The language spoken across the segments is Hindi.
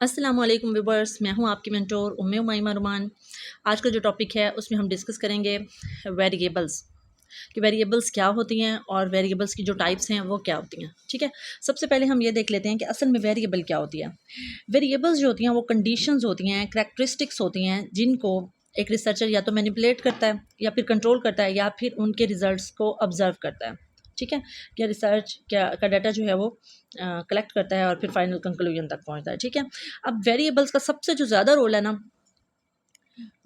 अस्सलामु अलैकुम व्यूअर्स, मैं हूं आपकी मेंटोर उम्मे उमैमा रुमान। आज का जो टॉपिक है उसमें हम डिस्कस करेंगे वेरिएबल्स कि वेरिएबल्स क्या होती हैं और वेरिएबल्स की जो टाइप्स हैं वो क्या होती हैं। ठीक है, सबसे पहले हम ये देख लेते हैं कि असल में वेरिएबल क्या होती है। वेरिएबल्स जो होती हैं वो कंडीशंस होती हैं, करैक्टरिस्टिक्स होती हैं जिनको एक रिसर्चर या तो मैनिपुलेट करता है या फिर कंट्रोल करता है या फिर उनके रिजल्ट्स को ऑब्जर्व करता है। ठीक है, क्या रिसर्च क्या का डाटा जो है वो कलेक्ट करता है और फिर फाइनल कंक्लूजन तक पहुंचता है। ठीक है, अब वेरिएबल्स का सबसे जो ज़्यादा रोल है ना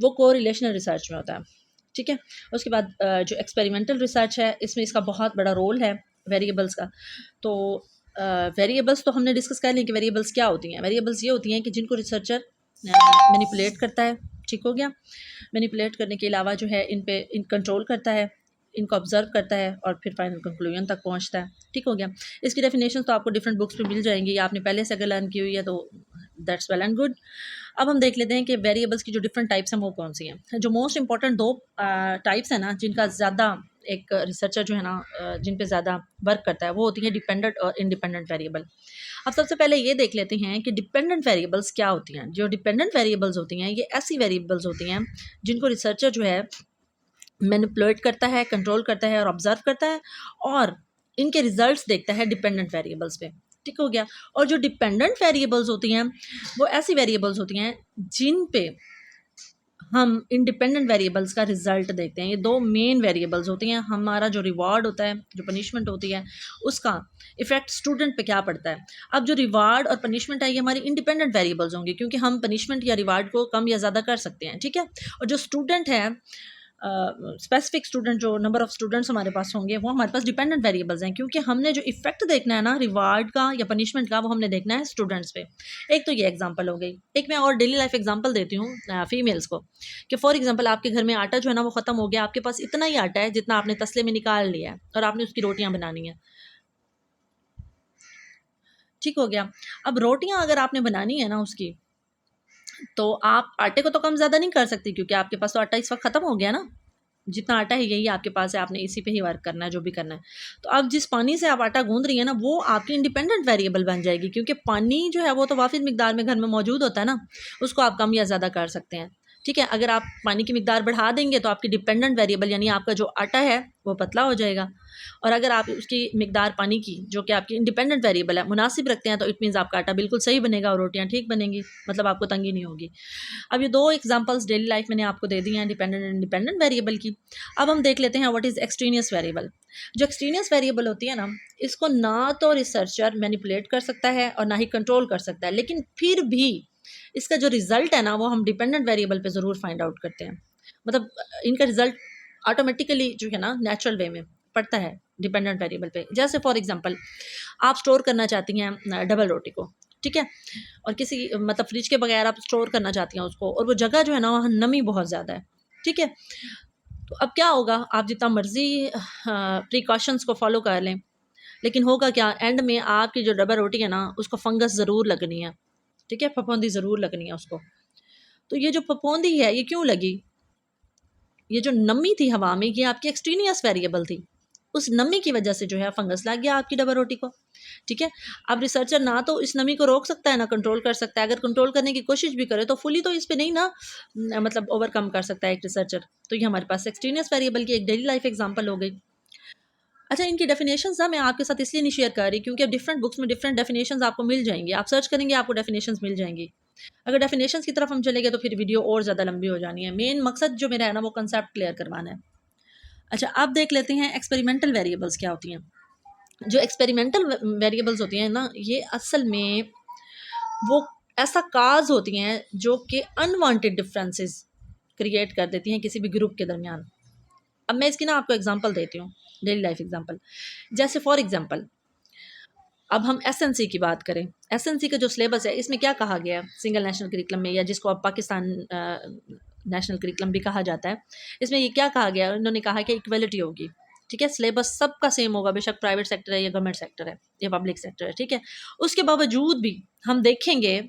वो को रिलेशनल रिसर्च में होता है। ठीक है, उसके बाद जो एक्सपेरिमेंटल रिसर्च है इसमें इसका बहुत बड़ा रोल है वेरिएबल्स का। तो वेरिएबल्स तो हमने डिस्कस कर ली कि वेरिएबल्स क्या होती हैं। वेरिएबल्स ये होती हैं कि जिनको रिसर्चर मैनिपुलेट करता है। ठीक हो गया, मैनिपुलेट करने के अलावा जो है इन कंट्रोल करता है, इनको ऑब्जर्व करता है और फिर फाइनल कंक्लूजन तक पहुंचता है। ठीक हो गया, इसकी डेफिनेशन तो आपको डिफरेंट बुक्स में मिल जाएंगी या आपने पहले से अगर लर्न की हुई है तो दैट्स वेल एंड गुड। अब हम देख लेते हैं कि वेरिएबल्स की जो डिफरेंट टाइप्स हैं वो कौन सी हैं। जो मोस्ट इंपॉर्टेंट दो टाइप्स हैं ना जिनका ज़्यादा एक रिसर्चर जो है ना जिन पे ज़्यादा वर्क करता है वो होती है डिपेंडेंट और इंडिपेंडेंट वेरिएबल। अब सबसे पहले ये देख लेते हैं कि डिपेंडेंट वेरिएबल्स क्या होती हैं। जो डिपेंडेंट वेरिएबल्स होती हैं ये ऐसी वेरिएबल्स होती हैं जिनको रिसर्चर जो है मैनिपुलेट करता है, कंट्रोल करता है और ऑब्जर्व करता है और इनके रिजल्ट्स देखता है डिपेंडेंट वेरिएबल्स पे। ठीक हो गया, और जो डिपेंडेंट वेरिएबल्स होती हैं वो ऐसी वेरिएबल्स होती हैं जिन पे हम इंडिपेंडेंट वेरिएबल्स का रिजल्ट देखते हैं। ये दो मेन वेरिएबल्स होती हैं। हमारा जो रिवार्ड होता है, जो पनिशमेंट होती है, उसका इफेक्ट स्टूडेंट पे क्या पड़ता है। अब जो रिवार्ड और पनिशमेंट है ये हमारी इंडिपेंडेंट वेरिएबल्स होंगी क्योंकि हम पनिशमेंट या रिवार्ड को कम या ज़्यादा कर सकते हैं। ठीक है, और जो स्टूडेंट है स्पेसिफिक स्टूडेंट, जो नंबर ऑफ स्टूडेंट्स हमारे पास होंगे वो हमारे पास डिपेंडेंट वेरिएबल्स हैं क्योंकि हमने जो इफेक्ट देखना है ना रिवार्ड का या पनिशमेंट का वो हमने देखना है स्टूडेंट्स पे। एक तो ये एग्जांपल हो गई, एक मैं और डेली लाइफ एग्जांपल देती हूँ फीमेल्स को कि फॉर एग्जांपल आपके घर में आटा जो है ना वो ख़त्म हो गया, आपके पास इतना ही आटा है जितना आपने तसले में निकाल लिया है और आपने उसकी रोटियाँ बनानी है। ठीक हो गया, अब रोटियाँ अगर आपने बनानी है ना उसकी, तो आप आटे को तो कम ज़्यादा नहीं कर सकती क्योंकि आपके पास तो आटा इस वक्त ख़त्म हो गया ना। जितना आटा है यही आपके पास है, आपने इसी पे ही वर्क करना है जो भी करना है। तो अब जिस पानी से आप आटा गूंद रही है ना वो आपकी इंडिपेंडेंट वेरिएबल बन जाएगी क्योंकि पानी जो है वो तो वाफिज मिकदार में घर में मौजूद होता है ना, उसको आप कम या ज़्यादा कर सकते हैं। ठीक है, अगर आप पानी की मिकदार बढ़ा देंगे तो आपकी डिपेंडेंट वेरिएबल यानी आपका जो आटा है वो पतला हो जाएगा, और अगर आप उसकी मिकदार पानी की जो कि आपकी इंडिपेंडेंट वेरिएबल है मुनासिब रखते हैं तो इट मीन्स आपका आटा बिल्कुल सही बनेगा और रोटियाँ ठीक बनेंगी, मतलब आपको तंगी नहीं होगी। अब ये दो एग्जांपल्स डेली लाइफ मैंने आपको दे दी हैं डिपेंडेंट एंड इंडिपेंडेंट वेरिएबल की। अब हम देख लेते हैं व्हाट इज़ एक्सट्रेनियस वेरिएबल। जो एक्सट्रेनियस वेरिएबल होती है ना, इसको ना तो रिसर्चर मैनिपुलेट कर सकता है और ना ही कंट्रोल कर सकता है, लेकिन फिर भी इसका जो रिजल्ट है ना वो हम डिपेंडेंट वेरिएबल पे ज़रूर फाइंड आउट करते हैं। मतलब इनका रिजल्ट ऑटोमेटिकली जो है ना नेचुरल वे में पड़ता है डिपेंडेंट वेरिएबल पे। जैसे फॉर एग्जांपल आप स्टोर करना चाहती हैं डबल रोटी को, ठीक है, और किसी मतलब फ्रिज के बगैर आप स्टोर करना चाहती हैं उसको, और वो जगह जो है ना वहाँ नमी बहुत ज़्यादा है। ठीक है, तो अब क्या होगा, आप जितना मर्जी प्रिकॉशंस को फॉलो कर लें, लेकिन होगा क्या, एंड में आपकी जो डबल रोटी है ना उसको फंगस ज़रूर लगनी है। ठीक है, फफूंदी ज़रूर लगनी है उसको। तो ये जो फफूंदी है ये क्यों लगी, ये जो नमी थी हवा में ये आपकी एक्सट्रेनियस वेरिएबल थी, उस नमी की वजह से जो है फंगस लग गया आपकी डबल रोटी को। ठीक है, अब रिसर्चर ना तो इस नमी को रोक सकता है ना कंट्रोल कर सकता है। अगर कंट्रोल करने की कोशिश भी करे तो फुली तो इस पे नहीं ना मतलब ओवरकम कर सकता है एक रिसर्चर। तो ये हमारे पास एक्सट्रेनियस वेरिएबल की एक डेली लाइफ एग्जांपल हो गई। अच्छा, इनकी डेफिनेशंस ना मैं आपके साथ इसलिए नहीं शेयर कर रही क्योंकि अब डिफरेंट बुक्स में डिफरेंट डेफिनेशंस आपको मिल जाएंगी, आप सर्च करेंगे आपको डेफिनेशंस मिल जाएंगी। अगर डेफिनेशंस की तरफ हम चले गए तो फिर वीडियो और ज़्यादा लंबी हो जानी है। मेन मकसद जो मेरा है ना वो कंसेप्ट क्लियर करवाना है। अच्छा, अब देख लेते हैं एक्सपेरिमेंटल वेरिएबल्स क्या होती हैं। जो एक्सपेरिमेंटल वेरिएबल्स होती हैं ना ये असल में वो ऐसा काज होती हैं जो कि अनवांटेड डिफरेंसेस क्रिएट कर देती हैं किसी भी ग्रुप के दरमियान। अब मैं इसकी ना आपको एग्जांपल देती हूँ, डेली लाइफ एग्जांपल। जैसे फॉर एग्जांपल अब हम एसएनसी की बात करें, एसएनसी का जो सिलेबस है इसमें क्या कहा गया है सिंगल नेशनल करिकुलम में, या जिसको अब पाकिस्तान नेशनल करिकुलम भी कहा जाता है, इसमें ये क्या कहा गया, उन्होंने कहा कि इक्वलिटी होगी। ठीक है, सिलेबस सबका सेम होगा, बेशक प्राइवेट सेक्टर है या गवर्नमेंट सेक्टर है या पब्लिक सेक्टर है। ठीक है, उसके बावजूद भी हम देखेंगे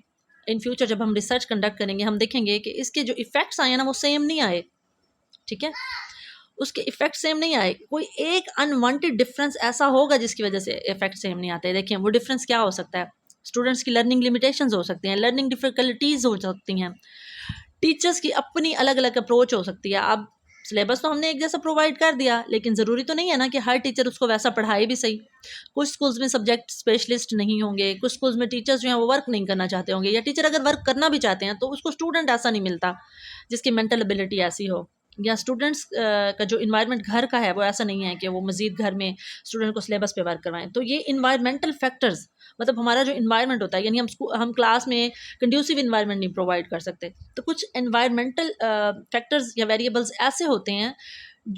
इन फ्यूचर जब हम रिसर्च कंडक्ट करेंगे हम देखेंगे कि इसके जो इफ़ेक्ट्स आए ना वो सेम नहीं आए। ठीक है, उसके इफेक्ट सेम नहीं आए, कोई एक अनवांटेड डिफरेंस ऐसा होगा जिसकी वजह से इफेक्ट सेम नहीं आते। देखिए वो डिफरेंस क्या हो सकता है। स्टूडेंट्स की लर्निंग लिमिटेशंस हो सकती हैं, लर्निंग डिफ़िकल्टीज़ हो सकती हैं, टीचर्स की अपनी अलग अलग अप्रोच हो सकती है। अब सिलेबस तो हमने एक जैसा प्रोवाइड कर दिया, लेकिन ज़रूरी तो नहीं है ना कि हर टीचर उसको वैसा पढ़ाए भी सही। कुछ स्कूल्स में सब्जेक्ट स्पेशलिस्ट नहीं होंगे, कुछ स्कूल्स में टीचर्स जो हैं वो वर्क नहीं करना चाहते होंगे, या टीचर अगर वर्क करना भी चाहते हैं तो उसको स्टूडेंट ऐसा नहीं मिलता जिसकी मेंटल एबिलिटी ऐसी हो, या स्टूडेंट्स का जो इन्वायरमेंट घर का है वो ऐसा नहीं है कि वो मज़ीद घर में स्टूडेंट को सिलेबस पे वर्क करवाएं। तो ये इन्वायरमेंटल फैक्टर्स, मतलब हमारा जो इन्वायरमेंट होता है, यानी हम क्लास में कंड्यूसिव इन्वायरमेंट नहीं प्रोवाइड कर सकते। तो कुछ इन्वायरमेंटल फैक्टर्स या वेरिएबल्स ऐसे होते हैं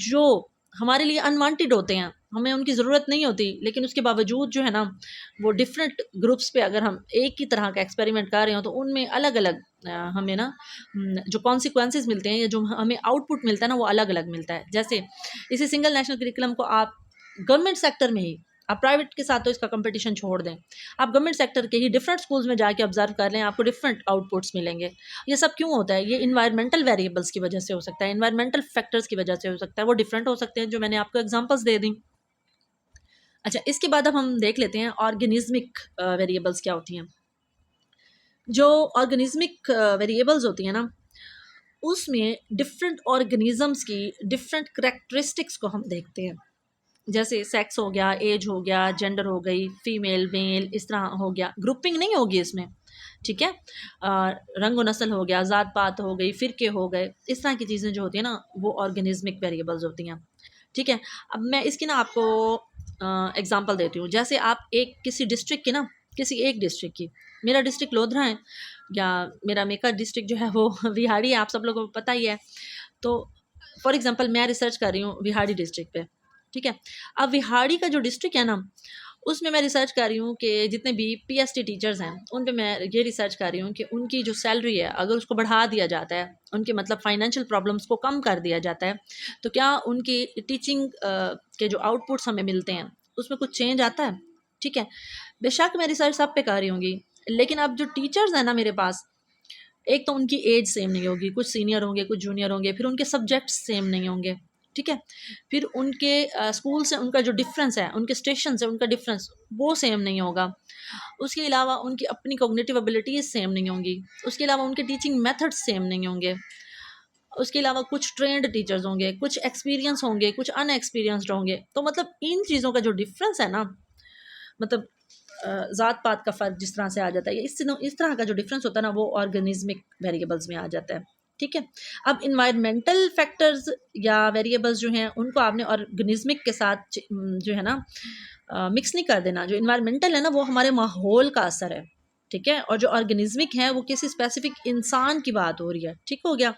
जो हमारे लिए अनवांटेड होते हैं, हमें उनकी ज़रूरत नहीं होती, लेकिन उसके बावजूद जो है ना वो डिफरेंट ग्रुप्स पे अगर हम एक ही तरह का एक्सपेरिमेंट कर रहे हो तो उनमें अलग अलग हमें ना जो कॉन्सिक्वेंसेस मिलते हैं या जो हमें आउटपुट मिलता है ना वो अलग अलग मिलता है। जैसे इसी सिंगल नेशनल करिकुलम को आप गवर्नमेंट सेक्टर में ही, आप प्राइवेट के साथ तो इसका कंपटीशन छोड़ दें, आप गवर्नमेंट सेक्टर के ही डिफरेंट स्कूल्स में जाके ऑब्जर्व कर लें, आपको डिफरेंट आउटपुट्स मिलेंगे। ये सब क्यों होता है? ये इन्वायरमेंटल वेरिएबल्स की वजह से हो सकता है, इन्वायरमेंटल फैक्टर्स की वजह से हो सकता है, वो डिफरेंट हो सकते हैं, जो मैंने आपको एग्जांपल्स दे दी। अच्छा, इसके बाद अब हम देख लेते हैं ऑर्गेनिज्मिक वेरिएबल्स क्या होती हैं। जो ऑर्गेनिज्मिक वेरिएबल्स होती हैं ना, उसमें डिफरेंट ऑर्गेनिजम्स की डिफरेंट करेक्टरिस्टिक्स को हम देखते हैं। जैसे सेक्स हो गया, एज हो गया, जेंडर हो गई, फीमेल मेल, इस तरह हो गया, ग्रुपिंग नहीं होगी इसमें, ठीक है। रंग व नस्ल हो गया, ज़ात पात हो गई, फ़िरके हो गए, इस तरह की चीज़ें जो होती हैं ना वो ऑर्गेनिज्मिक वेरिएबल्स होती हैं, ठीक है। अब मैं इसकी ना आपको एग्जांपल देती हूँ। जैसे आप एक किसी डिस्ट्रिक्ट की ना, किसी एक डिस्ट्रिक्ट की, मेरा डिस्ट्रिक्ट लोधरा है या मेरा मेका डिस्ट्रिक्ट जो है वो विहाड़ी है, आप सब लोगों को पता ही है। तो फॉर एग्जांपल मैं रिसर्च कर रही हूँ विहाड़ी डिस्ट्रिक्ट पे, ठीक है। अब विहाड़ी का जो डिस्ट्रिक्ट है ना, उसमें मैं रिसर्च कर रही हूँ कि जितने भी पीएचडी टीचर्स हैं उन पे मैं ये रिसर्च कर रही हूँ कि उनकी जो सैलरी है अगर उसको बढ़ा दिया जाता है, उनके मतलब फाइनेंशियल प्रॉब्लम्स को कम कर दिया जाता है, तो क्या उनकी टीचिंग के जो आउटपुट्स हमें मिलते हैं उसमें कुछ चेंज आता है, ठीक है। बेशक मैं रिसर्च सब पे कर रही होंगी, लेकिन अब जो टीचर्स हैं ना मेरे पास, एक तो उनकी एज सेम नहीं होगी, कुछ सीनियर होंगे, कुछ जूनियर होंगे, फिर उनके सब्जेक्ट्स सेम नहीं होंगे, ठीक है। फिर उनके स्कूल से उनका जो डिफरेंस है, उनके स्टेशन से उनका डिफरेंस वो सेम नहीं होगा। उसके अलावा उनकी अपनी कॉग्निटिव एबिलिटीज़ सेम नहीं होंगी। उसके अलावा उनके टीचिंग मेथड्स सेम नहीं होंगे। उसके अलावा कुछ ट्रेंड टीचर्स होंगे, कुछ एक्सपीरियंस होंगे, कुछ अनएक्सपीरियंस्ड होंगे। तो मतलब इन चीज़ों का जो डिफरेंस है ना, मतलब ज़ात पात का फ़र्क जिस तरह से आ जाता है, इस तरह का जो डिफरेंस होता है ना वो ऑर्गेनिज्मिक वेरिएबल्स में आ जाता है, ठीक है। अब इन्वायरमेंटल फैक्टर्स या वेरिएबल्स जो हैं उनको आपने ऑर्गेनिज्मिक के साथ जो है ना मिक्स नहीं कर देना। जो इन्वायरमेंटल है ना वो हमारे माहौल का असर है, ठीक है, और जो ऑर्गेनिज्मिक है वो किसी स्पेसिफिक इंसान की बात हो रही है, ठीक हो गया।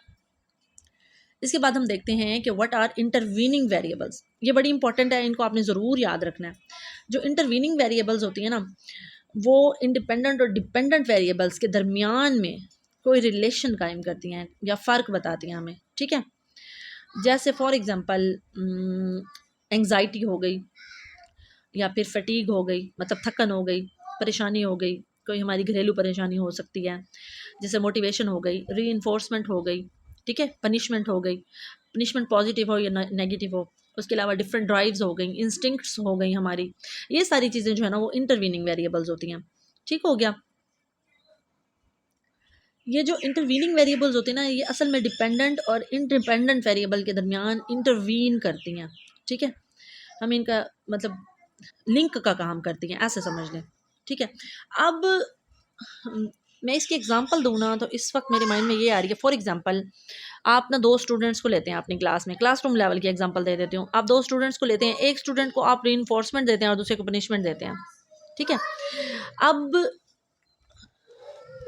इसके बाद हम देखते हैं कि व्हाट आर इंटरवीनिंग वेरिएबल्स। ये बड़ी इंपॉर्टेंट है, इनको आपने ज़रूर याद रखना है। जो इंटरवीनिंग वेरिएबल्स होती हैं ना, वो इंडिपेंडेंट और डिपेंडेंट वेरिएबल्स के दरमियान में कोई रिलेशन कायम करती हैं या फ़र्क बताती हैं हमें, ठीक है। जैसे फॉर एग्ज़ाम्पल एंग्जाइटी हो गई, या फिर फटीग हो गई, मतलब थकन हो गई, परेशानी हो गई, कोई हमारी घरेलू परेशानी हो सकती है, जैसे मोटिवेशन हो गई, रीइंफोर्समेंट हो गई, ठीक है, पनिशमेंट हो गई, पनिशमेंट पॉजिटिव हो या नेगेटिव हो। उसके अलावा डिफरेंट ड्राइव्स हो गई, इंस्टिंक्ट्स हो गई हमारी, ये सारी चीज़ें जो है ना वो इंटरवीनिंग वेरिएबल्स होती हैं, ठीक हो गया। ये जो इंटरवीनिंग वेरिएबल्स होती हैं ना, ये असल में डिपेंडेंट और इंडिपेंडेंट वेरिएबल के दरमियान इंटरवीन करती हैं, ठीक है। हम इनका मतलब लिंक का काम करती हैं, ऐसे समझ लें, ठीक है। अब मैं इसकी एग्जांपल दूँ ना तो इस वक्त मेरे माइंड में ये आ रही है। फॉर एग्जांपल आप ना दो स्टूडेंट्स को लेते हैं अपनी क्लास में, क्लासरूम लेवल की एग्जांपल दे देती हूँ। आप दो स्टूडेंट्स को लेते हैं, एक स्टूडेंट को आप रीइंफोर्समेंट देते हैं और दूसरे को पनिशमेंट देते हैं, ठीक है। अब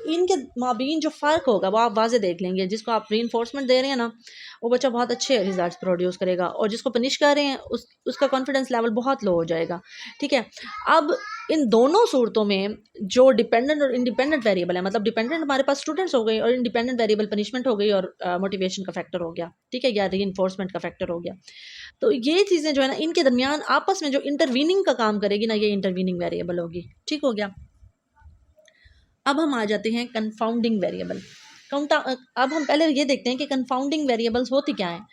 इनके माबीन जो फ़र्क होगा वो आप वाज़े देख लेंगे। जिसको आप रीइंफोर्समेंट दे रहे हैं ना, वो बच्चा बहुत अच्छे रिजल्ट्स प्रोड्यूस करेगा, और जिसको पनिश कर रहे हैं उसका कॉन्फिडेंस लेवल बहुत लो हो जाएगा, ठीक है। अब इन दोनों सूरतों में जो डिपेंडेंट और इंडिपेंडेंट वेरिएबल है, मतलब डिपेंडेंट हमारे पास स्टूडेंट्स हो गए और इंडिपेंडेंट वेरिएबल पनिशमेंट हो गई और मोटिवेशन का फैक्टर हो गया, ठीक है, या रीइंफोर्समेंट का फैक्टर हो गया। तो ये चीज़ें जो है ना इनके दरमियान आपस में जो इंटरवीनिंग का काम करेगी ना, ये इंटरवीनिंग वेरिएबल होगी, ठीक हो गया। अब हम आ जाते हैं कंफाउंडिंग वेरिएबल। अब हम पहले ये देखते हैं कि कंफाउंडिंग वेरिएबल्स होती क्या हैं।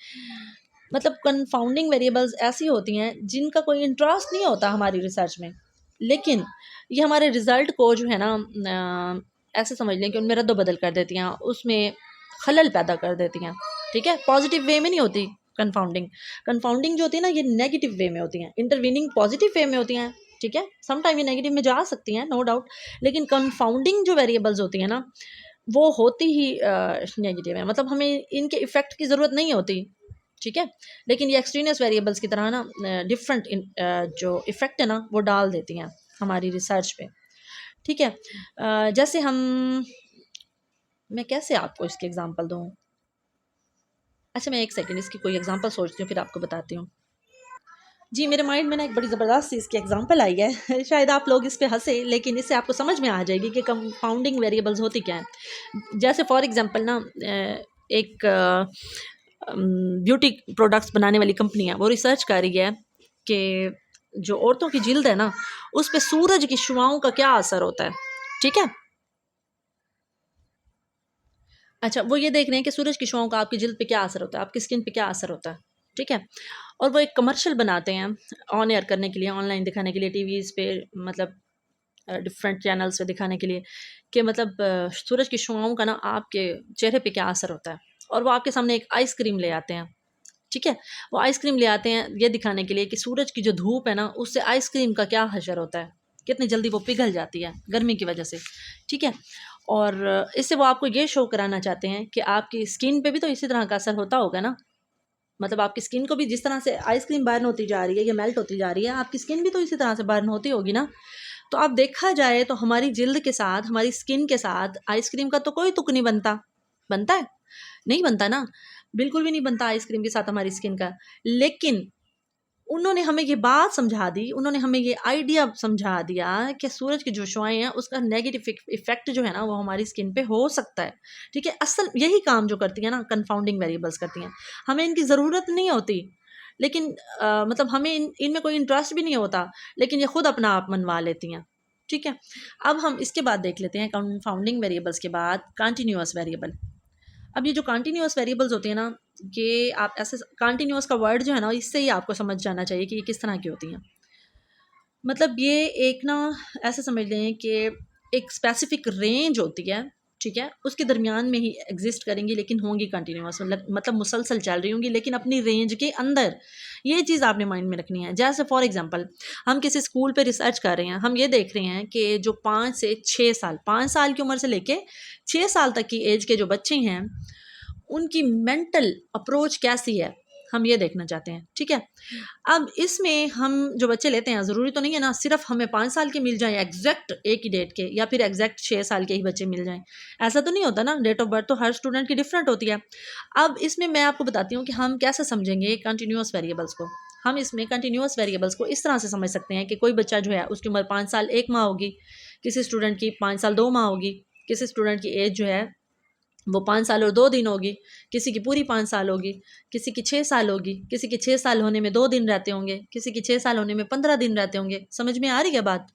मतलब कंफाउंडिंग वेरिएबल्स ऐसी होती हैं जिनका कोई इंटरेस्ट नहीं होता हमारी रिसर्च में, लेकिन ये हमारे रिज़ल्ट को जो है ना ऐसे समझ लें कि उनमें रद्द-बदल कर देती हैं, उसमें खलल पैदा कर देती हैं, ठीक है? पॉज़िटिव वे में नहीं होती कन्फाउंडिंग। कन्फाउंडिंग जो होती है ना, ये नेगेटिव वे में होती हैं, इंटरवीनिंग पॉज़िटिव वे में होती हैं, ठीक है? सम टाइम ये नेगेटिव में जा सकती हैं, नो डाउट, लेकिन कन्फाउंडिंग जो वेरिएबल्स होती हैं ना, वो होती ही नेगेटिव है, मतलब हमें इनके इफ़ेक्ट की ज़रूरत नहीं होती, ठीक है? लेकिन ये एक्सट्रेनियस वेरिएबल्स की तरह ना डिफरेंट जो इफ़ेक्ट है ना, वो डाल देती हैं हमारी रिसर्च पे, ठीक है? जैसे मैं कैसे आपको इसकी एग्ज़ाम्पल दूँ? अच्छा, मैं एक सेकंड इसकी कोई एग्ज़ाम्पल सोचती हूँ, फिर आपको बताती हूँ। जी, मेरे माइंड में ना एक बड़ी ज़बरदस्त सी इसकी एग्ज़ाम्पल आई है। शायद आप लोग इस पे हँसे, लेकिन इससे आपको समझ में आ जाएगी कि कंपाउंडिंग वेरिएबल्स होती क्या हैं। जैसे फॉर एग्ज़ाम्पल ना एक ब्यूटी प्रोडक्ट्स बनाने वाली कंपनी है, वो रिसर्च कर रही है कि जो औरतों की जिल्द है ना, उस पे सूरज की शुआओं का क्या असर होता है, ठीक है? अच्छा, वो ये देख रहे हैं कि सूरज की शुआओं का आपकी जिल्द पे क्या असर होता है, आपकी स्किन पे क्या असर होता है, ठीक है? और वो एक कमर्शियल बनाते हैं ऑन एयर करने के लिए, ऑनलाइन दिखाने के लिए, टीवीज़ पे, मतलब डिफरेंट चैनल्स पे दिखाने के लिए कि मतलब सूरज की शुआओं का ना आपके चेहरे पे क्या असर होता है। और वो आपके सामने एक आइसक्रीम ले आते हैं, ठीक है? वो आइसक्रीम ले आते हैं ये दिखाने के लिए कि सूरज की जो धूप है ना, उससे आइसक्रीम का क्या हशर होता है, कितनी जल्दी वो पिघल जाती है गर्मी की वजह से, ठीक है? और इससे वो आपको ये शो कराना चाहते हैं कि आपकी स्किन पे भी तो इसी तरह का असर होता होगा ना। मतलब आपकी स्किन को भी जिस तरह से आइसक्रीम बर्न होती जा रही है या मेल्ट होती जा रही है, आपकी स्किन भी तो इसी तरह से बर्न होती होगी ना। तो आप देखा जाए तो हमारी जिल्द के साथ, हमारी स्किन के साथ आइसक्रीम का तो कोई तुक नहीं बनता। बनता है? नहीं बनता ना, बिल्कुल भी नहीं बनता आइसक्रीम के साथ हमारी स्किन का। लेकिन उन्होंने हमें ये बात समझा दी, उन्होंने हमें ये आइडिया समझा दिया कि सूरज की जो शुआएँ हैं, उसका नेगेटिव इफ़ेक्ट जो है ना, वो हमारी स्किन पे हो सकता है, ठीक है? असल यही काम जो करती है ना, कंफाउंडिंग वेरिएबल्स करती हैं। हमें इनकी ज़रूरत नहीं होती, लेकिन मतलब हमें इनमें कोई इंटरेस्ट भी नहीं होता, लेकिन ये खुद अपना आप मनवा लेती हैं, ठीक है? अब हम इसके बाद देख लेते हैं कंफाउंडिंग वेरिएबल्स के बाद कंटीन्यूअस वेरिएबल। अब ये जो कंटीन्यूअस वेरिएबल्स होती हैं ना, ये आप ऐसे कंटीन्यूअस का वर्ड जो है ना, इससे ही आपको समझ जाना चाहिए कि ये किस तरह की होती हैं। मतलब ये एक ना ऐसे समझ लें कि एक स्पेसिफिक रेंज होती है, ठीक है? उसके दरमियान में ही एग्जिस्ट करेंगी, लेकिन होंगी कंटीन्यूअस, मतलब मुसलसल चल रही होंगी, लेकिन अपनी रेंज के अंदर। ये चीज़ आपने माइंड में रखनी है। जैसे फॉर एग्जांपल हम किसी स्कूल पे रिसर्च कर रहे हैं, हम ये देख रहे हैं कि जो 5 से 6 साल, 5 साल की उम्र से लेके 6 साल तक की एज के जो बच्चे हैं, उनकी मेंटल अप्रोच कैसी है, हम ये देखना चाहते हैं, ठीक है? अब इसमें हम जो बच्चे लेते हैं, ज़रूरी तो नहीं है ना सिर्फ हमें 5 साल के मिल जाएँ एग्जैक्ट एक ही डेट के, या फिर एग्जैक्ट 6 साल के ही बच्चे मिल जाएँ। ऐसा तो नहीं होता ना, डेट ऑफ बर्थ तो हर स्टूडेंट की डिफरेंट होती है। अब इसमें मैं आपको बताती हूँ कि हम कैसे समझेंगे कंटिन्यूअस वेरिएबल्स को। हम इसमें कंटिन्यूअस वेरिएबल्स को इस तरह से समझ सकते हैं कि कोई बच्चा जो है उसकी उम्र 5 साल 1 माह होगी, किसी स्टूडेंट की 5 साल 2 माह होगी, किसी स्टूडेंट की एज जो है वो 5 साल और 2 दिन होगी, किसी की पूरी 5 साल होगी, किसी की 6 साल होगी, किसी के 6 साल होने में 2 दिन रहते होंगे, किसी के 6 साल होने में 15 दिन रहते होंगे। समझ में आ रही है बात?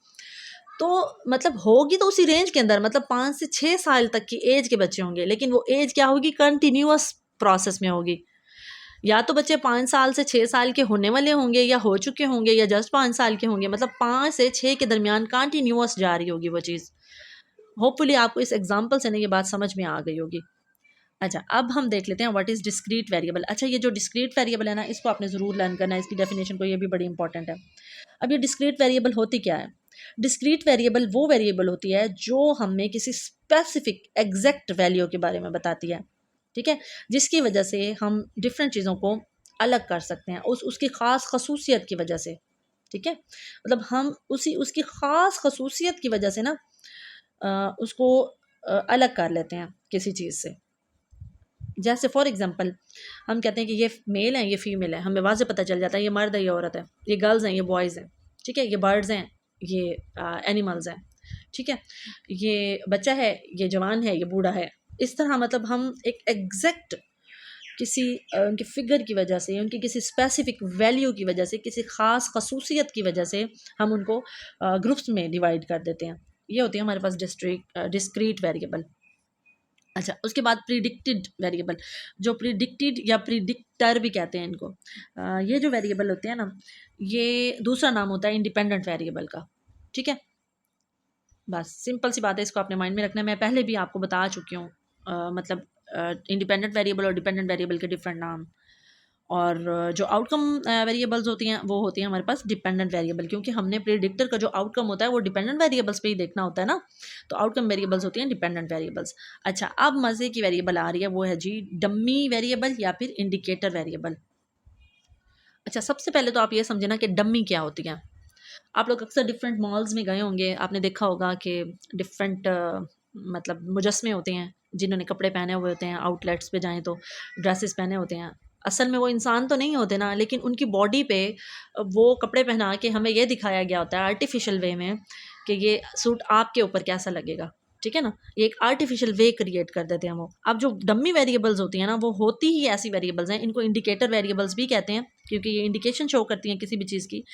तो मतलब होगी तो उसी रेंज के अंदर, मतलब 5 से 6 साल तक की एज के बच्चे होंगे, लेकिन वो एज क्या होगी, कंटिन्यूअस प्रोसेस में होगी। या तो बच्चे 5 साल से 6 साल के होने वाले होंगे, या हो चुके होंगे, या जस्ट 5 साल के होंगे, मतलब 5 से 6 के दरमियान कंटिन्यूअस जा रही होगी वो चीज़। होपफुली आपको इस एग्ज़ाम्पल से ना ये बात समझ में आ गई होगी। अच्छा, अब हम देख लेते हैं व्हाट इज़ डिस्क्रीट वेरिएबल। अच्छा, ये जो डिस्क्रीट वेरिएबल है ना, इसको आपने ज़रूर लर्न करना है, इसकी डेफिनेशन को, ये भी बड़ी इंपॉर्टेंट है। अब ये डिस्क्रीट वेरिएबल होती क्या है? डिस्क्रीट वेरिएबल वो वेरिएबल होती है जो हमें किसी स्पेसिफिक एग्जैक्ट वैल्यू के बारे में बताती है, ठीक है? जिसकी वजह से हम डिफरेंट चीज़ों को अलग कर सकते हैं, उसकी ख़ास खसूसियत की वजह से, ठीक है? मतलब हम उसकी ख़ास खसूसियत की वजह से ना उसको अलग कर लेते हैं किसी चीज़ से। जैसे फॉर एग्जांपल हम कहते हैं कि ये मेल है, ये फीमेल है, हमें वहाँ से पता चल जाता है ये मर्द है, ये औरत है, ये गर्ल्स हैं, ये बॉयज़ हैं, ठीक है? ये बर्ड्स हैं, ये एनिमल्स हैं, ठीक है? ये बच्चा है, ये जवान है, ये बूढ़ा है। इस तरह मतलब हम एक एग्जैक्ट किसी उनके फिगर की वजह से, उनकी किसी स्पेसिफिक वैल्यू की वजह से, किसी ख़ास खसूसियत की वजह से हम उनको ग्रुप्स में डिवाइड कर देते हैं। ये होती है हमारे पास डिस्क्रीट वेरिएबल। अच्छा, उसके बाद प्रिडिक्टेड वेरिएबल, जो प्रिडिक्टेड या प्रिडिक्टर भी कहते हैं इनको। ये जो वेरिएबल होते हैं ना, ये दूसरा नाम होता है इंडिपेंडेंट वेरिएबल का, ठीक है, बस सिंपल सी बात है, इसको अपने माइंड में रखना है। मैं पहले भी आपको बता चुकी हूँ मतलब इंडिपेंडेंट वेरिएबल और डिपेंडेंट वेरिएबल के डिफरेंट नाम। और जो आउटकम वेरिएबल्स होती हैं वो होती हैं हमारे पास डिपेंडेंट वेरिएबल, क्योंकि हमने प्रेडिक्टर का जो आउटकम होता है वो डिपेंडेंट वेरिएबल्स पे ही देखना होता है ना, तो आउटकम वेरिएबल्स होती हैं डिपेंडेंट वेरिएबल्स। अच्छा, अब मज़े की वेरिएबल आ रही है, वो है जी डम्मी वेरिएबल या फिर इंडिकेटर वेरिएबल। अच्छा, सबसे पहले तो आप ये समझे ना कि डम्मी क्या होती है। आप लोग अक्सर डिफरेंट मॉल्स में गए होंगे, आपने देखा होगा कि डिफरेंट मतलब मुजस्मे होते हैं जिन्होंने कपड़े पहने हुए होते हैं, आउटलेट्स पे जाएँ तो ड्रेसेस पहने होते हैं। असल में वो इंसान तो नहीं होते ना, लेकिन उनकी बॉडी पे वो कपड़े पहना के हमें ये दिखाया गया होता है आर्टिफिशियल वे में कि ये सूट आपके ऊपर कैसा लगेगा, ठीक है ना? ये एक आर्टिफिशियल वे क्रिएट कर देते हैं वो। अब जो डम्मी वेरिएबल्स होती हैं ना, वो होती ही ऐसी वेरिएबल्स हैं, इनको इंडिकेटर वेरिएबल्स भी कहते हैं, क्योंकि ये इंडिकेशन शो करती हैं किसी भी चीज़ की।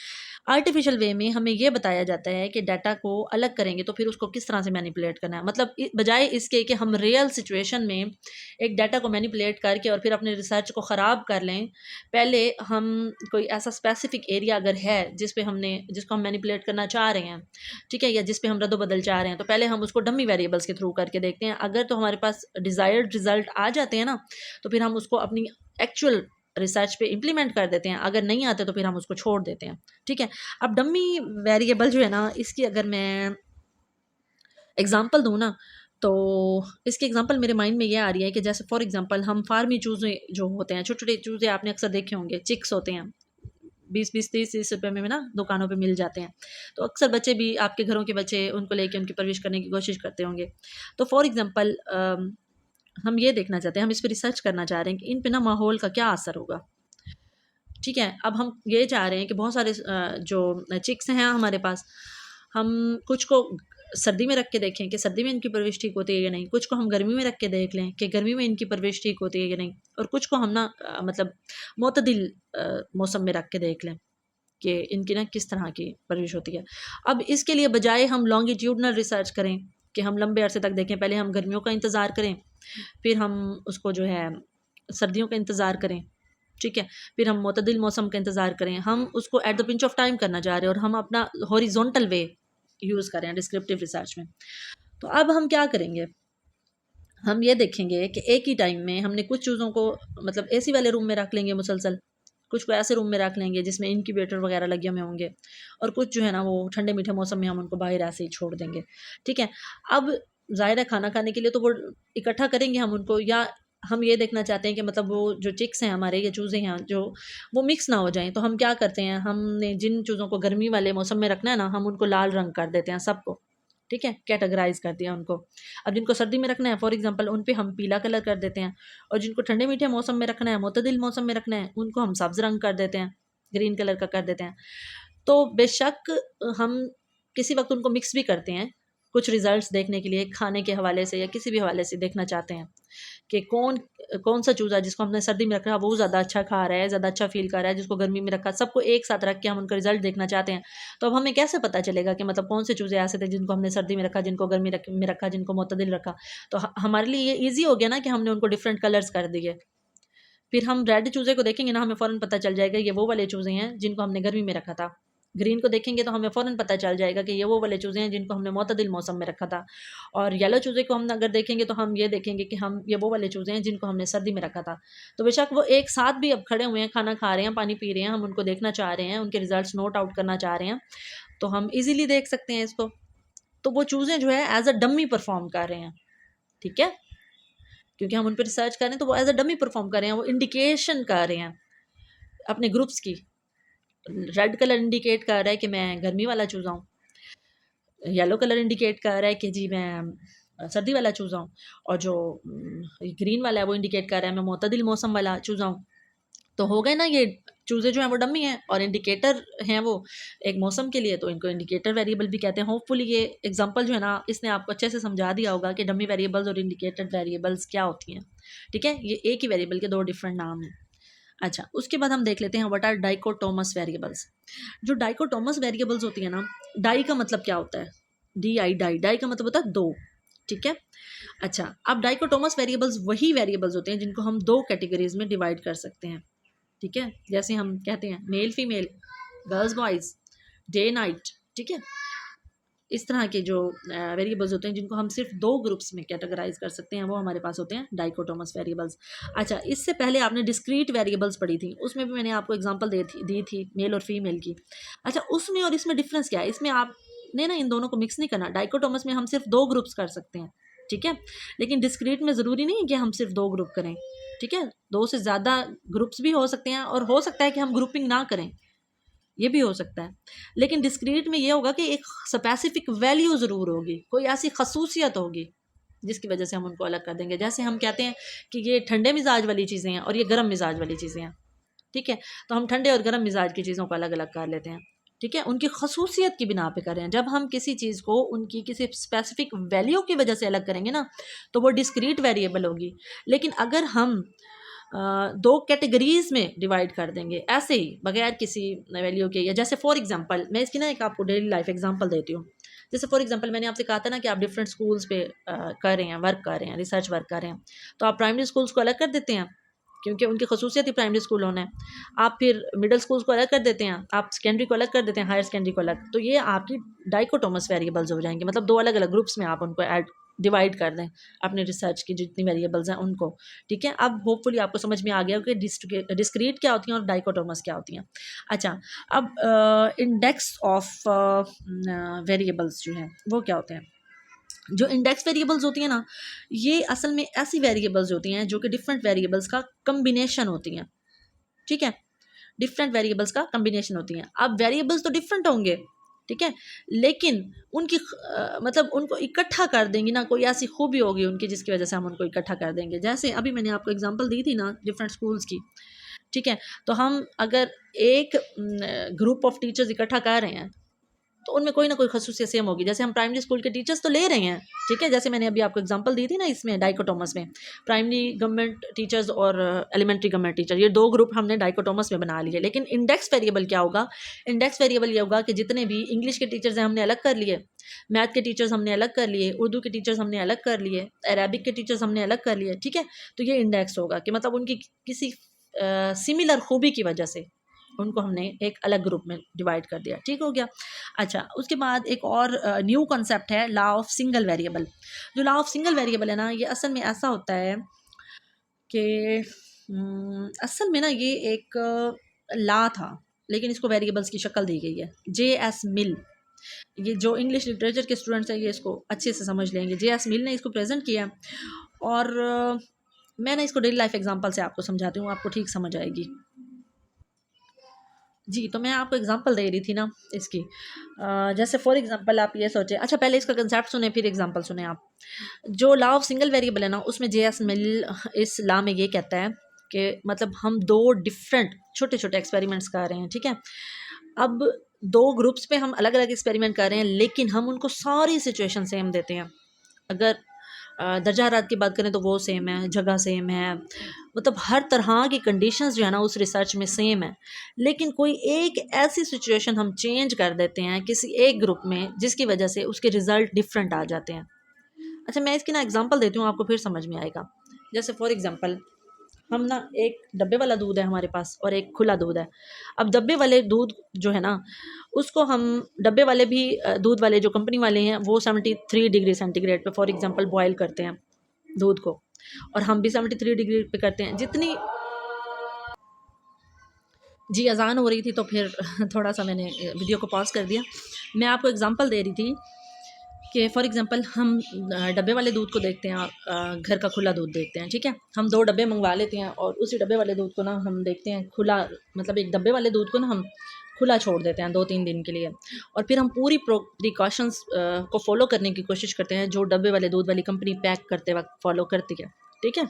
आर्टिफिशियल वे में हमें ये बताया जाता है कि डाटा को अलग करेंगे तो फिर उसको किस तरह से मैनिपुलेट करना है, मतलब बजाय इसके कि हम रियल सिचुएशन में एक डाटा को मैनिपुलेट करके और फिर अपने रिसर्च को ख़राब कर लें, पहले हम कोई ऐसा स्पेसिफिक एरिया अगर है जिसको हम मैनिपुलेट करना चाह रहे हैं, ठीक है, या जिस पे हम रद्द-बदल चाह रहे हैं, तो पहले हम उसको डमी वेरिएबल्स के थ्रू करके देखते हैं। अगर तो हमारे पास डिज़ायर्ड रिजल्ट आ जाते हैं ना, तो फिर हम उसको अपनी एक्चुअल रिसर्च पे इम्प्लीमेंट कर देते हैं। अगर नहीं आते तो फिर हम उसको छोड़ देते हैं, ठीक है। अब डमी वेरिएबल जो है ना, इसकी अगर मैं एग्जांपल दूँ ना, तो इसकी एग्जांपल मेरे माइंड में ये आ रही है कि जैसे फॉर एग्जांपल हम फार्मी चूज़े जो होते हैं, छोटे-छोटे चूज़े आपने अक्सर देखे होंगे, चिक्स होते हैं। 20-20, 30-30 रुपए में ना दुकानों पे मिल जाते हैं। तो अक्सर बच्चे भी, आपके घरों के बच्चे, उनको लेके उनकी परवरिश करने की कोशिश करते होंगे। तो फॉर एग्जांपल हम ये देखना चाहते हैं, हम इस पे रिसर्च करना चाह रहे हैं कि इन पे ना माहौल का क्या असर होगा। ठीक है, अब हम ये चाह रहे हैं कि बहुत सारे जो चिक्स हैं हमारे पास, हम कुछ को सर्दी में रख के देखें कि सर्दी में इनकी परवरिश ठीक होती है या नहीं, कुछ को हम गर्मी में रख के देख लें कि गर्मी में इनकी परवरिश ठीक होती है या नहीं, और कुछ को हम ना मतलब मोतदिल मौसम में रख के देख लें कि इनकी ना किस तरह की परवरिश होती है। अब इसके लिए बजाय हम लॉन्गिट्यूडनल रिसर्च करें कि हम लंबे अरसे तक देखें, पहले हम गर्मियों का इंतज़ार करें, फिर हम उसको जो है सर्दियों का इंतज़ार करें, ठीक है, फिर हम मोतदिल मौसम का इंतज़ार करें। हम उसको at the pinch of time करना चाह रहे हैं और हम अपना हॉरिजॉन्टल वे यूज़ कर रहे हैं डिस्क्रिप्टिव रिसर्च में। तो अब हम क्या करेंगे, हम ये देखेंगे कि एक ही टाइम में हमने कुछ चीज़ों को मतलब एसी वाले रूम में रख लेंगे मुसलसल, कुछ को ऐसे रूम में रख लेंगे जिसमें इनक्यूबेटर वगैरह लगे हुए होंगे, और कुछ जो है ना वो ठंडे मीठे मौसम में हम उनको बाहर ऐसे ही छोड़ देंगे, ठीक है। अब ज़ाहिर है खाना खाने के लिए तो वो इकट्ठा करेंगे हम उनको, या हम ये देखना चाहते हैं कि मतलब वो जो चिक्स हैं हमारे, या चूज़े हैं जो, वो मिक्स ना हो जाएँ। तो हम क्या करते हैं, हमने जिन चीज़ों को गर्मी वाले मौसम में रखना है ना, हम उनको लाल रंग कर देते हैं सबको, ठीक है, कैटेगराइज़ कर दिया उनको। अब जिनको सर्दी में रखना है फॉर एग्ज़ाम्पल, उन पे हम पीला कलर कर देते हैं, और जिनको ठंडे मीठे मौसम में रखना है, मुतदिल मौसम में रखना है, उनको हम सब्ज़ रंग कर देते हैं, ग्रीन कलर का कर देते हैं। तो बेशक हम किसी वक़्त उनको मिक्स भी करते हैं, कुछ रिज़ल्ट्स देखने के लिए, खाने के हवाले से या किसी भी हवाले से देखना चाहते हैं कि कौन-सा चूज़ा जिसको हमने सर्दी में रखा वो ज़्यादा अच्छा खा रहा है, ज़्यादा अच्छा फ़ील कर रहा है, जिसको गर्मी में रखा, सबको एक साथ रख के हम उनका रिज़ल्ट देखना चाहते हैं। तो अब हमें कैसे पता चलेगा कि मतलब कौन से चूज़े ऐसे थे जिनको हमने सर्दी में रखा, जिनको गर्मी में रखा, जिनको मुतदिल रखा। तो हमारे लिए ये ईज़ी हो गया ना कि हमने उनको डिफरेंट कलर्स कर दिए। फिर हम रेड चूज़े को देखेंगे ना, हमें फ़ौरन पता चल जाएगा ये वो वाले चूज़े हैं जिनको हमने गर्मी में रखा था। ग्रीन को देखेंगे तो हमें फ़ौरन पता चल जाएगा कि ये वो वाले चूज़े हैं जिनको हमने मुतदिल मौसम में रखा था। और येलो चूज़े को हम अगर देखेंगे तो हम ये देखेंगे कि हम ये वो वाले चूज़े हैं जिनको हमने सर्दी में रखा था। तो बेशक वो एक साथ भी अब खड़े हुए हैं, खाना खा रहे हैं, पानी पी रहे हैं, हम उनको देखना चाह रहे हैं, उनके रिज़ल्ट्स नोट आउट करना चाह रहे हैं, तो हम ईज़िली देख सकते हैं इसको। तो वो चूज़े जो है एज़ अ डम्मी परफ़ॉर्म कर रहे हैं, ठीक है? क्योंकि हम उन पे रिसर्च कर रहे हैं, तो वो एज़ अ डमी परफ़ॉर्म कर रहे हैं, वो इंडिकेशन कर रहे हैं अपने ग्रुप्स की। रेड कलर इंडिकेट कर रहा है कि मैं गर्मी वाला चूज़ा हूँ, येलो कलर इंडिकेट कर रहा है कि जी मैं सर्दी वाला चूज़ा हूँ, और जो ग्रीन वाला है वो इंडिकेट कर रहा है मैं मुतदिल मौसम वाला चूज़ा हूँ। तो हो गए ना ये चूज़े जो हैं वो डमी हैं, और इंडिकेटर हैं वो एक मौसम के लिए, तो इनको इंडिकेटर वेरिएबल भी कहते हैं। होपफुली ये एग्जांपल जो है ना, इसने आपको अच्छे से समझा दिया होगा कि डमी वेरिएबल्स और इंडिकेटेड वेरिएबल्स क्या होती हैं, ठीक है। ये एक ही वेरिएबल के दो डिफरेंट नाम हैं। अच्छा, उसके बाद हम देख लेते हैं व्हाट आर डाइकोटोमस वेरिएबल्स। जो डाइकोटोमस वेरिएबल्स होती है ना, डाई का मतलब क्या होता है, डी आई, डाई, डाई का मतलब होता है दो, ठीक है। अच्छा, अब डाइकोटोमस वेरिएबल्स वही वेरिएबल्स होते हैं जिनको हम दो कैटेगरीज में डिवाइड कर सकते हैं, ठीक है। जैसे हम कहते हैं male female, girls boys, day night, ठीक है। इस तरह के जो वेरिएबल्स होते हैं जिनको हम सिर्फ 2 ग्रुप्स में कैटेगराइज कर सकते हैं, वो हमारे पास होते हैं डाइकोटोमस वेरिएबल्स। अच्छा, इससे पहले आपने डिस्क्रीट वेरिएबल्स पढ़ी थी, उसमें भी मैंने आपको एग्जांपल दी थी मेल और फीमेल की। अच्छा, उसमें और इसमें डिफरेंस क्या है? इसमें आपने ना इन दोनों को मिक्स नहीं करना। डाइकोटोमस में हम सिर्फ 2 ग्रुप्स कर सकते हैं, ठीक है, लेकिन डिस्क्रीट में ज़रूरी नहीं है कि हम सिर्फ 2 ग्रुप करें, ठीक है। 2 से ज़्यादा ग्रुप्स भी हो सकते हैं और हो सकता है कि हम ग्रुपिंग ना करें, ये भी हो सकता है। लेकिन डिस्क्रीट में ये होगा कि एक स्पेसिफिक वैल्यू ज़रूर होगी, कोई ऐसी खसूसियत होगी जिसकी वजह से हम उनको अलग कर देंगे। जैसे हम कहते हैं कि ये ठंडे मिजाज वाली चीज़ें हैं और ये गर्म मिजाज वाली चीज़ें हैं, ठीक है, तो हम ठंडे और गर्म मिजाज की चीज़ों को अलग अलग कर लेते हैं, ठीक है, उनकी खसूसियत की बिना पे कर रहे हैं। जब हम किसी चीज़ को उनकी किसी स्पेसिफिक वैल्यू की वजह से अलग करेंगे ना, तो वो डिस्क्रीट वेरिएबल होगी। लेकिन अगर हम 2 कैटेगरीज में डिवाइड कर देंगे ऐसे ही बगैर किसी वैल्यू के, या जैसे फॉर एग्जांपल मैं इसकी ना एक आपको डेली लाइफ एग्जांपल देती हूँ। जैसे फॉर एग्जांपल मैंने आपसे कहा था ना कि आप डिफरेंट स्कूल्स पे कर रहे हैं, वर्क कर रहे हैं, रिसर्च वर्क कर रहे हैं, तो आप प्राइमरी स्कूल्स को अलग कर देते हैं क्योंकि उनकी खसूसियत ही प्राइमरी स्कूल होना है। आप फिर मिडिल स्कूल्स को अलग कर देते हैं, आप सेकेंडरी को अलग कर देते हैं, हायर सेकेंडरी को अलग। तो ये आपकी डाइकोटोमस वेरिएबल्स हो जाएंगे, मतलब 2 अलग अलग ग्रुप्स में आप उनको ऐड डिवाइड कर दें अपने रिसर्च की जितनी वेरिएबल्स हैं उनको, ठीक है। अब होपफुली आपको समझ में आ गया कि डिस्क्रीट क्या होती हैं और डाइकोटोमस क्या होती हैं। अच्छा, अब इंडेक्स ऑफ वेरिएबल्स जो हैं वो क्या होते हैं? जो इंडेक्स वेरिएबल्स होती हैं ना, ये असल में ऐसी वेरिएबल्स होती हैं जो कि डिफरेंट वेरिएबल्स का कम्बिनेशन होती हैं, ठीक है, डिफरेंट वेरिएबल्स का कम्बिनेशन होती हैं। अब वेरिएबल्स तो डिफरेंट होंगे, ठीक है, लेकिन उनकी मतलब उनको इकट्ठा कर देंगी ना, कोई ऐसी खूबी होगी उनकी जिसकी वजह से हम उनको इकट्ठा कर देंगे। जैसे अभी मैंने आपको एग्जांपल दी थी ना डिफरेंट स्कूल्स की, ठीक है, तो हम अगर एक ग्रुप ऑफ टीचर्स इकट्ठा कर रहे हैं तो उनमें कोई ना कोई खसूसियत सेम होगी। जैसे हम प्राइमरी स्कूल के टीचर्स तो ले रहे हैं, ठीक है, जैसे मैंने अभी आपको एग्जांपल दी थी ना इसमें डाइकोटोमस में, प्राइमरी गवर्नमेंट टीचर्स और एलिमेंट्री गवर्नमेंट टीचर, ये 2 ग्रुप हमने डाइकोटोमस में बना लिए। लेकिन इंडेक्स वेरिएबल क्या होगा? इंडेक्स वेरिएबल ये होगा कि जितने भी इंग्लिश के टीचर्स हैं हमने अलग कर लिए, मैथ के टीचर्स हमने अलग कर लिए, उर्दू के टीचर्स हमने अलग कर लिए, अरेबिक के टीचर्स हमने अलग कर लिए, ठीक है। तो ये इंडेक्स होगा कि मतलब उनकी किसी सिमिलर खूबी की वजह से उनको हमने एक अलग ग्रुप में डिवाइड कर दिया, ठीक हो गया। अच्छा, उसके बाद एक और न्यू कॉन्सेप्ट है लॉ ऑफ सिंगल वेरिएबल। जो लॉ ऑफ सिंगल वेरिएबल है ना, ये असल में ऐसा होता है कि असल में ना ये एक लॉ था लेकिन इसको वेरिएबल्स की शक्ल दी गई है। J.S. मिल, ये जो इंग्लिश लिटरेचर के स्टूडेंट्स हैं ये इसको अच्छे से समझ लेंगे। J.S. मिल ने इसको प्रेजेंट किया और मैं ना इसको डेली लाइफ एग्जांपल से आपको समझाती हूँ, आपको ठीक समझ आएगी। जी, तो मैं आपको एग्जांपल दे रही थी ना इसकी, जैसे फॉर एग्जांपल आप ये सोचें। अच्छा, पहले इसका कंसेप्ट सुने फिर एग्जांपल सुने आप। जो लॉ ऑफ सिंगल वेरिएबल है ना, उसमें J.S. मिल इस लॉ में ये कहता है कि मतलब हम 2 डिफरेंट छोटे-छोटे एक्सपेरिमेंट्स कर रहे हैं, ठीक है। अब 2 ग्रुप्स पे हम अलग-अलग एक्सपेरिमेंट कर रहे हैं लेकिन हम उनको सारी सिचुएशन सेम देते हैं। अगर दर्जा हरारत की बात करें तो वो सेम है, जगह सेम है, मतलब हर तरह की कंडीशंस जो है ना उस रिसर्च में सेम है। लेकिन कोई एक ऐसी सिचुएशन हम चेंज कर देते हैं किसी एक ग्रुप में जिसकी वजह से उसके रिज़ल्ट डिफरेंट आ जाते हैं। अच्छा, मैं इसकी ना एग्जांपल देती हूँ, आपको फिर समझ में आएगा। जैसे फॉर एग्जांपल हम ना एक डब्बे वाला दूध है हमारे पास और एक खुला दूध है। अब डब्बे वाले दूध जो है ना, उसको हम डब्बे वाले भी दूध वाले जो कंपनी वाले हैं वो 73 डिग्री सेंटीग्रेड पे फॉर एग्जांपल बॉयल करते हैं दूध को, और हम भी 73 डिग्री पे करते हैं। जितनी जी अज़ान हो रही थी तो फिर थोड़ा सा मैंने वीडियो को पॉज कर दिया। मैं आपको एग्जांपल दे रही थी कि फॉर एग्जांपल हम डब्बे वाले दूध को देखते हैं, घर का खुला दूध देखते हैं, ठीक है। हम 2 डब्बे मंगवा लेते हैं और उसी डब्बे वाले दूध को ना हम देखते हैं खुला, मतलब एक डब्बे वाले दूध को ना हम खुला छोड़ देते हैं 2-3 दिन के लिए, और फिर हम पूरी प्रिकॉशंस को फॉलो करने की कोशिश करते हैं जो डब्बे वाले दूध वाली कंपनी पैक करते वक्त फॉलो करती है, ठीक है।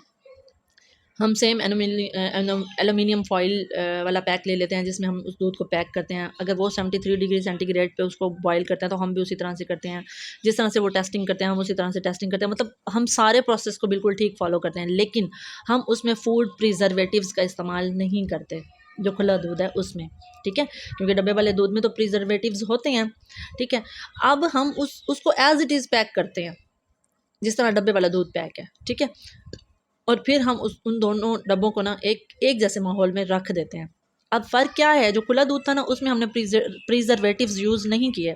हम सेम एलुमिनियम फॉइल वाला पैक ले लेते हैं जिसमें हम उस दूध को पैक करते हैं। अगर वो 73 डिग्री सेंटीग्रेड पे उसको बॉयल करते हैं तो हम भी उसी तरह से करते हैं। जिस तरह से वो टेस्टिंग करते हैं हम उसी तरह से टेस्टिंग करते हैं, मतलब हम सारे प्रोसेस को बिल्कुल ठीक फॉलो करते हैं। लेकिन हम उसमें फूड प्रिजर्वेटिव्स का इस्तेमाल नहीं करते जो खुला दूध है उसमें, ठीक है, क्योंकि डब्बे वाले दूध में तो प्रिजर्वेटिव्स होते हैं, ठीक है। अब हम उसको एज इट इज़ पैक करते हैं जिस तरह डब्बे वाला दूध पैक है, ठीक है, और फिर हम उन दोनों डब्बों को ना एक जैसे माहौल में रख देते हैं, अब फ़र्क क्या है, जो खुला दूध था ना उसमें हमने प्रिजर्वेटिव्स यूज़ नहीं किए,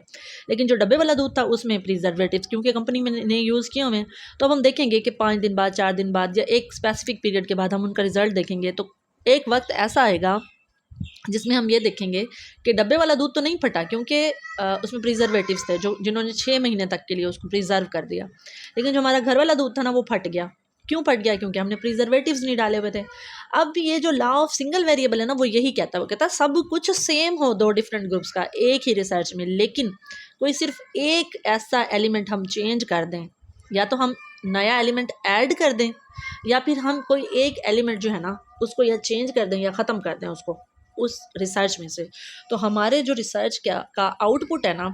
लेकिन जो डब्बे वाला दूध था उसमें प्रिजर्वेटिव्स क्योंकि कंपनी में ने यूज़ किए हुए हैं। तो अब हम देखेंगे कि 5 दिन बाद, 4 दिन बाद या एक स्पेसिफिक पीरियड के बाद हम उनका रिज़ल्ट देखेंगे। तो एक वक्त ऐसा आएगा जिसमें हम ये देखेंगे कि डब्बे वाला दूध तो नहीं फटा क्योंकि उसमें प्रिजर्वेटिव्स थे जो जिन्होंने 6 महीने तक के लिए उसको प्रिजर्व कर दिया, लेकिन जो हमारा घर वाला दूध था ना वो फट गया। क्यों फट गया? क्योंकि हमने प्रिजर्वेटिव्स नहीं डाले हुए थे। अब ये जो लॉ ऑफ सिंगल वेरिएबल है ना वो यही कहता है, वो कहता है सब कुछ सेम हो दो डिफरेंट ग्रुप्स का एक ही रिसर्च में, लेकिन कोई सिर्फ एक ऐसा एलिमेंट हम चेंज कर दें, या तो हम नया एलिमेंट ऐड कर दें या फिर हम कोई एक एलिमेंट जो है ना उसको या चेंज कर दें या ख़त्म कर दें उसको उस रिसर्च में से, तो हमारे जो रिसर्च का आउटपुट है ना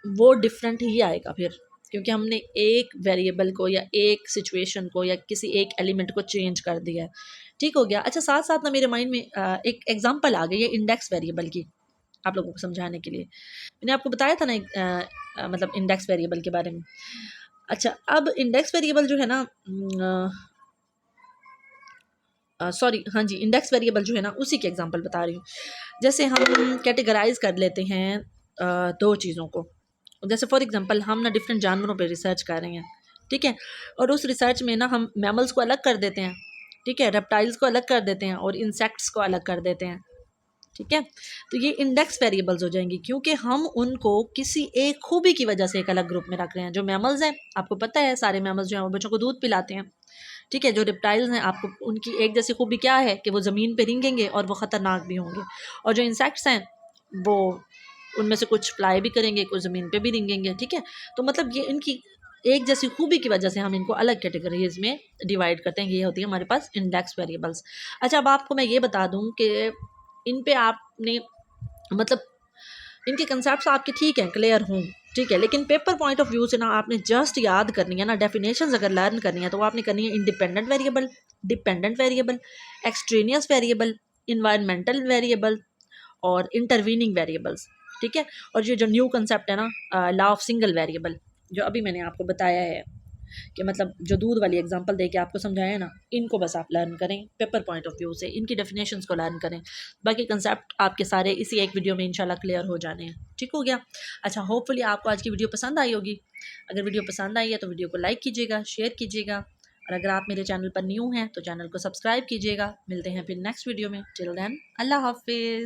वो डिफरेंट ही आएगा फिर, क्योंकि हमने एक वेरिएबल को या एक सिचुएशन को या किसी एक एलिमेंट को चेंज कर दिया है। ठीक हो गया। अच्छा, साथ साथ ना मेरे माइंड में एक एग्जांपल आ गई है इंडेक्स वेरिएबल की, आप लोगों को समझाने के लिए। मैंने आपको बताया था ना मतलब इंडेक्स वेरिएबल के बारे में। अच्छा, अब इंडेक्स वेरिएबल जो है ना सॉरी हाँ जी, इंडेक्स वेरिएबल जो है ना उसी की एग्जांपल बता रही हूँ। जैसे हम कैटेगराइज कर लेते हैं दो चीज़ों को। जैसे फॉर एग्जांपल हम ना डिफरेंट जानवरों पे रिसर्च कर रहे हैं, ठीक है, और उस रिसर्च में ना हम मैमल्स को अलग कर देते हैं, ठीक है, रेप्टाइल्स को अलग कर देते हैं और इंसेक्ट्स को अलग कर देते हैं, ठीक है। तो ये इंडेक्स वेरिएबल्स हो जाएंगी क्योंकि हम उनको किसी एक खूबी की वजह से एक अलग ग्रुप में रख रहे हैं। जो मैमल्स हैं, आपको पता है सारे मैमल्स जो हैं वो बच्चों को दूध पिलाते हैं, ठीक है। जो रिप्टाइल्स हैं, आपको उनकी एक जैसी खूबी क्या है कि वो ज़मीन पे रेंगेंगे और वो ख़तरनाक भी होंगे। और जो इंसेक्ट्स हैं वो उनमें से कुछ फ्लाई भी करेंगे, कुछ ज़मीन पे भी रेंगेंगे, ठीक है। तो मतलब ये इनकी एक जैसी खूबी की वजह से हम इनको अलग कैटेगरीज में डिवाइड करते हैं। ये होती है हमारे पास इंडेक्स वेरिएबल्स। अच्छा, अब आपको मैं ये बता दूं कि इन पे आपने मतलब इनके कंसेप्ट आपके ठीक हैं, क्लियर हों, ठीक है, लेकिन पेपर पॉइंट ऑफ व्यू से ना आपने जस्ट याद करनी है ना, डेफिनेशंस अगर लर्न करनी है तो वो आपने करनी है independent variable, dependent variable, extraneous variable, environmental variable और इंटरवीनिंग वेरिएबल्स, ठीक है। और ये जो न्यू कंसेप्ट है ना लॉ ऑफ सिंगल वेरिएबल, जो अभी मैंने आपको बताया है कि मतलब जो दूध वाली एग्जांपल दे के आपको समझाया ना, इनको बस आप लर्न करें पेपर पॉइंट ऑफ व्यू से, इनकी डेफिनेशंस को लर्न करें। बाकी कंसेप्ट आपके सारे इसी एक वीडियो में इंशाल्लाह क्लियर हो जाने हैं, ठीक हो गया। अच्छा, होपफुली आपको आज की वीडियो पसंद आई होगी। अगर वीडियो पसंद आई है तो वीडियो को लाइक कीजिएगा, शेयर कीजिएगा, और अगर आप मेरे चैनल पर न्यू हैं तो चैनल को सब्सक्राइब कीजिएगा। मिलते हैं फिर नेक्स्ट वीडियो में। टिल देन, अल्लाह हाफिज़।